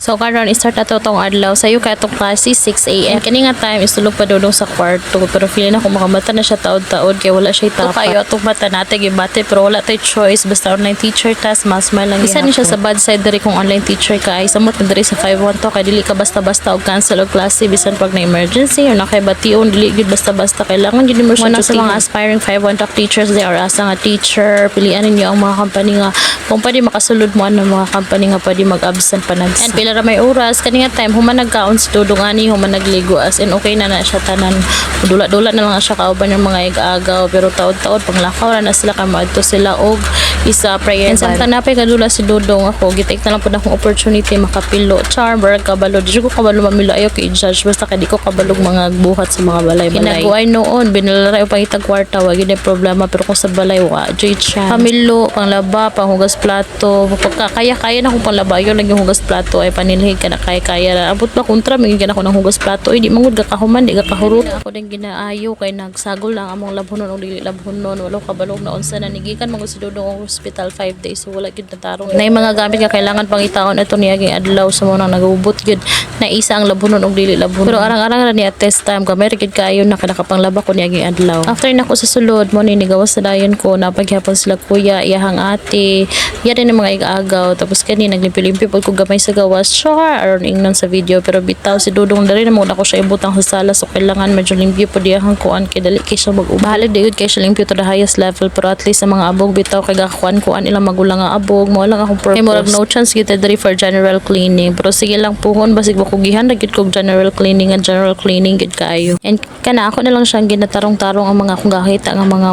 So karon start ato tong adlaw sayo kay atong klase 6 AM. Kani nga time is tulog pa dudong sa kwarto pero feeling ako makamata na siya taod-taod kay wala siya tapa. Kayo atong mata natin gibate pero wala tay choice basta online teacher tas mas lang. Isa ni siya sa bad side diri kung online teacher ka ay samot na diri sa 5-1 to kay dili ka basta-basta og cancel og klase bisan pag na emergency or na kay bation dili gid basta-basta kailangan gid mo siya sa mga aspiring 5-1 top teachers they are asa nga teacher pilian ninyo ang mga company nga kung pwede makasulod mo ang mga company nga pwede mag-absent pa nagsa. And pila ra may oras kani nga time human nagkaon si Dudong ani human nagligo as in okay na siya tanan dula-dula na lang siya kauban yung mga ig-agaw pero taod-taod panglakaw na sila kay maadto sila og isa prayer. And samtang napay kadula si Dudong ako gitik na lang pud akong opportunity makapilo char barag kabalo di ko kabalo mamilo ayo kay judge basta kay di ko kabalog mga buhat sa mga balay-balay. Kinaguay noon binalaray upang itag kwarta wa gid problema pero kung sa balay wa joy chance pamilo panglaba panghugas plato kaya na kung panglaba yun lang yung hugas plato ay panilhig ka na kaya na abot ba kontra may gina ko ng hugas plato di mangud gakahuman di gakahurot ako din ginaayo kay nagsagol lang among labhonon o dili labhonon wala kabalog na unsa na nigikan magud si Dudong hospital 5 days so wala gid natarong na mga gamit nga kailangan pang itaon ito niyaging adlaw sa mo nang nagubot gid na isa ang labhonon o dili labhonon pero arang-arang ra ni at test time gamay gid kayo na kanakapanglaba ko niyaging adlaw after nako sa sulod mo ni nigawas sa dayon ko napaghapon sila kuya iyahang ate iya din ang mga ig-agaw tapos kani naglimpyo-limpyo pag ko gamay sa gawas sure aron ingnon sa video pero bitaw si Dudong dali na mo ako siya ibutang sa sala so kailangan medyo limpyo po diyang kuan kay dali kay siya mag-ubahalag digud kay siya limpyo to the highest level pero at least sa mga abog bitaw kay gakuan ilang magulang nga abog mo lang akong purpose murag no chance kita diri for general cleaning pero sige lang puhon basig bakugihan gid kog general cleaning gid kaayo and kana ako na lang siyang ginatarong-tarong ang mga kung gakita nga mga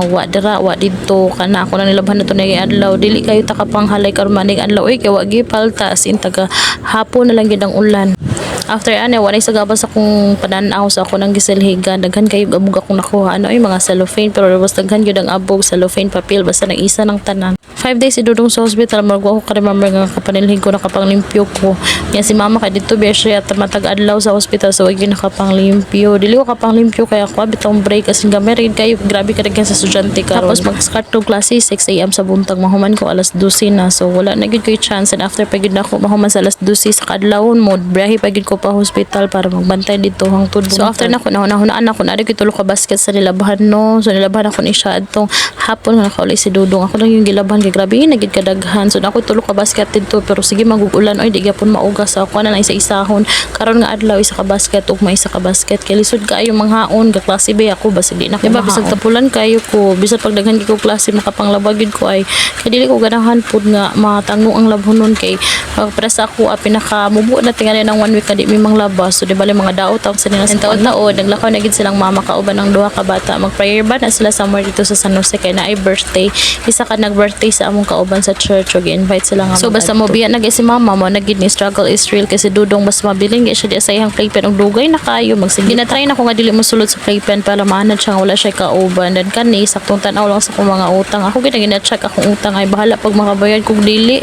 wa didto kana ako na nilabhan na to na adlaw dili kayo takapanghalay karon maning adlaw kay wa gi palta sin taga hapon na lang gid ang ulan. After walay sa gabas akong pananaw sa ako nang gisilhigan daghan kayo abog akong nakuha mga cellophane pero was daghan gyud ang abog cellophane papel basta nag-isa ng tanan 5 days si Dudong sa hospital margo ako ka-remember nga kapanilhig ko nakapanglimpyo ko yan si mama kay dito biya siya matag adlaw sa hospital so wag nakapanglimpyo dili ko kapanglimpyo kaya ako bitong break kasi gamay rin kayo grabe ka daghan sa estudyante karon tapos mag-start to klase 6 AM sa buntag mahuman ko alas 12 na so wala na gid koy chance and after pagid na ako mahuman sa alas 12 sa kadlawon mo biyahe pagid ko pa hospital para magbantay dito hangtod buntag so after na ko nahuna-hunaan ako na kay tulo ka basket sa nilabahan no so nilabahan ako ni siya adtong hapon nga nakauli si Dudong ako lang yung gilabahan kay grabe nagid kadaghan so ako tulo ka basket dito pero sige magugulan oy di gyapon maugas so ako na lang isa-isahon karon nga adlaw isa ka basket ug may isa ka basket kay lisod kaayo manghaon ga klase ba ako basig di na ko diba bisag tapulan kayo ko bisan pagdaghan gi ko klase makapanglaba gid ko ay kay dili ko ganahan pud nga matango ang labhonon kay para sa ako pinaka mubo na tingali ng 1 week kadi mi manglabas so di bale mga daot ang sa nila sa taon-taon naglakaw na gid silang mama kauban ng duha ka bata mag-prayer ba na sila somewhere dito sa San Jose kay na ay birthday isa ka nag-birthday sa among kauban sa church ug invite sila nga so basta mo biya nag si mama mo nagid ni struggle is real kasi Dudong mas mabiling siya di sa iyang playpen og dugay na kayo magsige na try na ko nga dili mo sulod sa playpen para maanad siya wala siya kauban dan kani saktong tan-aw lang sa akong mga utang ako gina-check akong utang ay bahala pag makabayad kog dili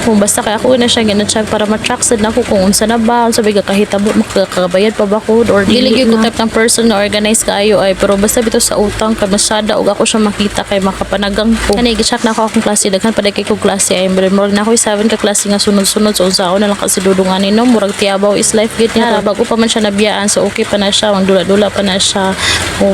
kung basta kay ako na siya gina-check para ma-track sad na ko kung unsa na ba sabi ka kahitabo makakabayad pa ba ko or dili gyud ko type ng person na organize kaayo ay pero basta bitaw sa utang kay masyada og ako siya makita kay makapanagang ko kani gi-check na ako akong klase daghan pa kay kog klase ay murag na ako 7 ka klase nga sunod-sunod so unsaon na lang kasi Dudong ani no murag tiyabaw is life gid niya bago pa man siya nabiyaan so okay pa na siya magdula-dula pa na siya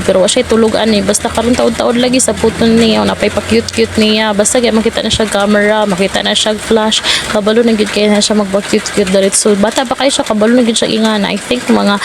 pero wa siya tulog ani basta karon taod-taod lagi sa puton niya napay pa cute niya basta kay makita na siya camera makita na siya flash kabalo na gid kay na siya magba-cute diretso bata pa kay siya kabalo na gid siya ingana I think mga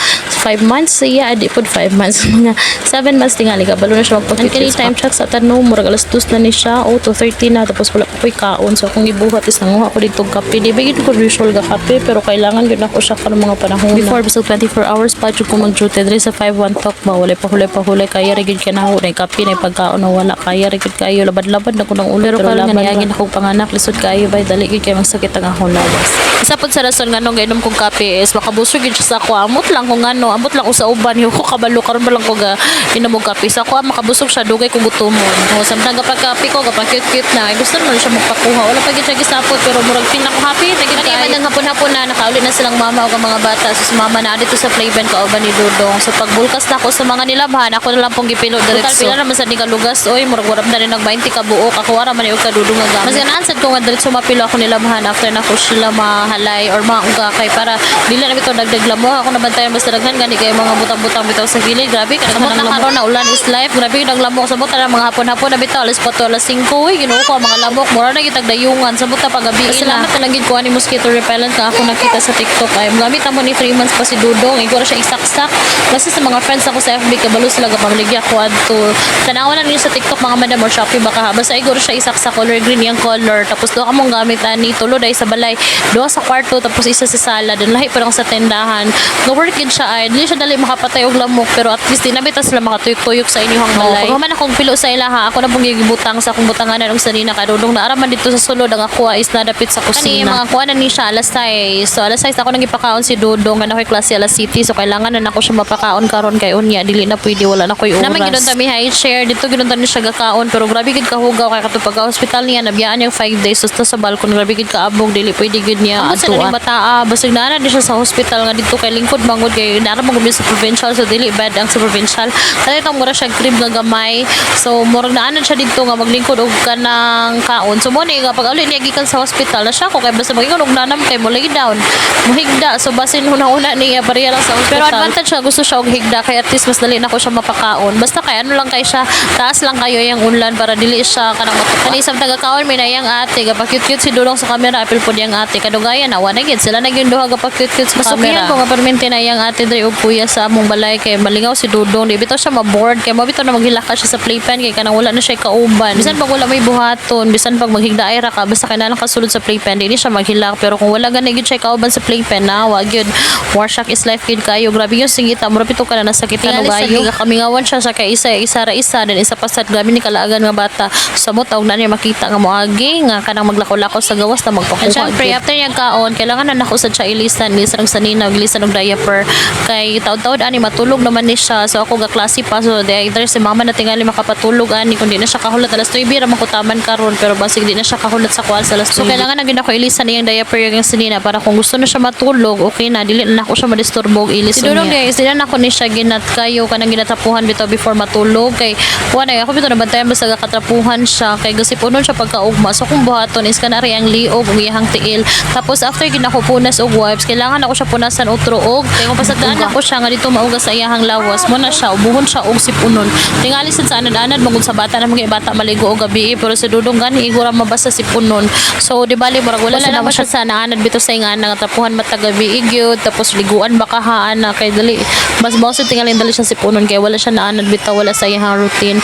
5 months siya adi pud 5 months mga 7 months tingali kabalo na siya magpa-cute kay time check sa tanong murag alas 2 na ni siya o 2:30 na tapos wala pa koy kaon so kung ibuhat is nanguha ko dito kape di ba gid ko usual ga kape pero kailangan gid ako siya karon mga panahon before bisag 24 hours pa jud ko mag-duty diri sa 5-1 talk ba wala pa huli kaya ra gid kanaho na kape na pagkaon na wala kaya ra gid kayo labad-labad na ko ng ulo pero karon nga niagin akong panganak lisod kayo bay dali gid kay magsakit ang akong lawas isa pud sa rason nga nung gainom kong kape is makabusog yun siya sa ako. Amot lang kung ano, amot lang ko sa uban. Yung ko kabalo karon ba lang ko ga inamog kape. Sa ako makabusog siya dugay kung gutomon. O samtang kapag kape ko kapag cute na, ay gusto naman siya magpakuha. Wala pa gid siya gisapot pero murag pinako happy tagid kay. Kanang hapon-hapon na nakauli na silang mama o mga bata. So si mama na dito sa playpen kauban ni Dudong. So pagbulkas na ako sa mga nilabhan, ako na lang pong gipilo diretso. Pila naman sa di kalugas, oy murag warap na rin nag 20 ka buok. Ako ara man yung kadudong nga gamit. Mas ganaan sad ko nga diretso mapilo ako nilabhan after na ko sila mahalay or maungga kay para dili na bitaw dagdag lamo. Ako nabantayan basta daghan gani kay mga butang-butang bitaw sa gilid. Grabe kanang na karon na ulan is life. Grabe naglamok sa buta mga hapon-hapon na bitaw alas 4 alas 5 uy Ginoo ko mga lamok mura na gitag dayungan sa buta pagabi. Salamat na lang gid ko ani mosquito repellent ka ako nakita sa TikTok ay gamit amo ni 3 months pa si Dudong igora siya isaksak kasi sa mga friends ako sa FB kabalo sila gapamaligya ko adto tanawan na niyo sa TikTok mga madam or Shopee baka basta igora siya isaksak color green yung color tapos do ka mong gamit ani tulo dai sa balay do sa kwarto tapos isa sa sala dan lahi pa lang sa tendahan go work in siya ay dili siya dali makapatay og lamok pero at least dinabita sila makatuyok-tuyok sa inyong balay pag man akong pilo sa ilaha ako na pong gibutang sa akong butanganan og sanina kadudong na araman dito sa sulod ang aqua is nadapit sa kusina mga kuha na ni siya alas 6 so alas 6 ako nang ipakaon si Dudong nga nakoy klase alas City so kailangan na nako siya mapakaon karon kay unya dili na pwede wala na koy oras naman gidon ta mi high share dito gidon ta ni siya gakaon pero grabe gid kahugaw kay katupag hospital niya nabiyaan niya 5 days so sa balkon grabe gid kaabog dili pwede gid niya atuan bataa basig na di siya sa hospital nga dito kay lingkod mangod kay nara magud sa provincial so dili bad ang sa provincial kaya itong mura siya crib nga gamay so murag naanan siya dito nga maglingkod og kanang kaon so mo ni pag uli niya gikan sa hospital na siya ko kay basta magingon og nanam kay mo lay down muhigda so basin una niya pareha lang sa hospital pero advantage siya gusto siya og higda kay at least mas dali na ko siya mapakaon basta kay ano lang kay siya taas lang kayo yung unlan para dili siya kanang matuka kani isang taga-kaon may nayang ate gapa cute sa Dudong sa camera apil pod yang ate kadugayan awa na gid sila nagyun duha gapa cute sa camera ko nga permente na yang ate diri og kuya sa among balay kay malingaw si Dudong di bitaw siya ma-bored kay mabitaw na maghilaka siya sa playpen kay kanang wala na siya kauban bisan pag wala may buhaton bisan pag maghigda ay ra ka basta kailangan kasulod sa playpen di siya maghilak pero kung wala gani gid siya kauban sa playpen na wa gyud warshock is life gid kayo grabe yung singita mura pito ka na nasakit na gayo kamingawan siya sa kay isa ra isa then isa pasad grabe ni kalaagan nga bata samot og na niya makita nga moagi nga kanang maglako-lako sa gawas na magpakuha syempre after niya kaon kailangan na nako sa siya ilisan ng sanina ilisan og diaper kay taud-taud ani matulog naman ni siya so ako ga klase pa so either si mama na tingali makapatulog ani kundi na siya kahulat alas 9 ra man ko taman karon pero basig di na siya kahulat sa kwal sa alas 9 so kailangan na gid ako ilisan niyang diaper yung sanina para kung gusto na siya matulog okay na dili na ako siya madisturbo og ilis niya guys sila na ko ni siya ginat kayo kanang ginatapuhan bitaw before matulog kay wala ako bitaw nabantayan basta katrapuhan siya kay gasipunon siya pagkaugma so kung buhaton is kanari ang liog ug iyang tiil tapos after ginakupunas og wipes kailangan ako siya punasan otro og kay kung pasadaan ako siya nga dito maugas sa iyang lawas mo na siya ubuhon siya og sipunon tingali sad sa anad-anad mangud sa bata na mga bata maligo og gabi pero sa Dudong gani igura mabasa sipunon so di bali murag wala na siya sa naanad bito sa ingan nga tapuhan matagabi igyud tapos liguan bakahaan na kay dali mas bawso tingali dali siya sipunon kay wala siya naanad bitaw wala sa iyang routine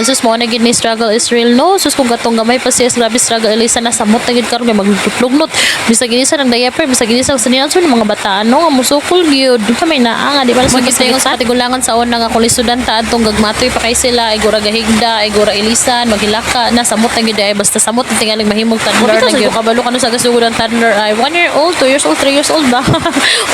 sus mo na gid ni struggle is real no sus kung katong gamay pa siya grabe struggle ilisa na samot na gid karon kay magtutlugnot bisag ilisa ng diaper bisag ilisa sa nilang mga bata ano nga musukol gyud kamay naa nga di ba sa gingon sa katigulangan sa una nga kung estudyante adtong gagmatoy pa kay sila igura gahigda igura ilisan maghilaka na samot na gid ay basta samot na tingali mahimong toddler na gyud kabalo ka no sa gasugod ang toddler ay 1 year old 2 years old 3 years old ba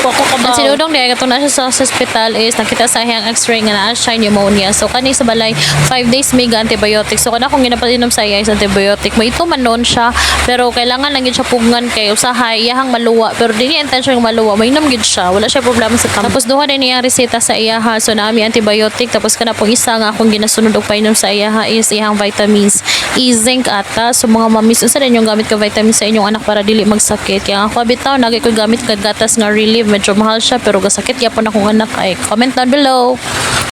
wako ka ba si Dudong di katong na siya sa hospital is nakita sa iyang x-ray nga naa siya pneumonia so kani sa balay 5 days may antibiotics so kana kung ginapainom sa iya is antibiotic may ito man noon siya pero kailangan lang gid siya pugngan kay usahay iyahang maluwa pero dili intention nga maluwa mainom gid siya wala siya problema sa kamot tapos duha din iyang reseta sa iyaha so naami antibiotic tapos kana pong isa nga akong ginasunod og painom sa iyaha is iyang vitamins zinc ata so mga mamis unsa din yung gamit ka vitamins sa inyong anak para dili magsakit kaya ako bitaw nagay ko gamit kag gatas nga relief medyo mahal siya pero gasakit gyapon akong anak ay comment down below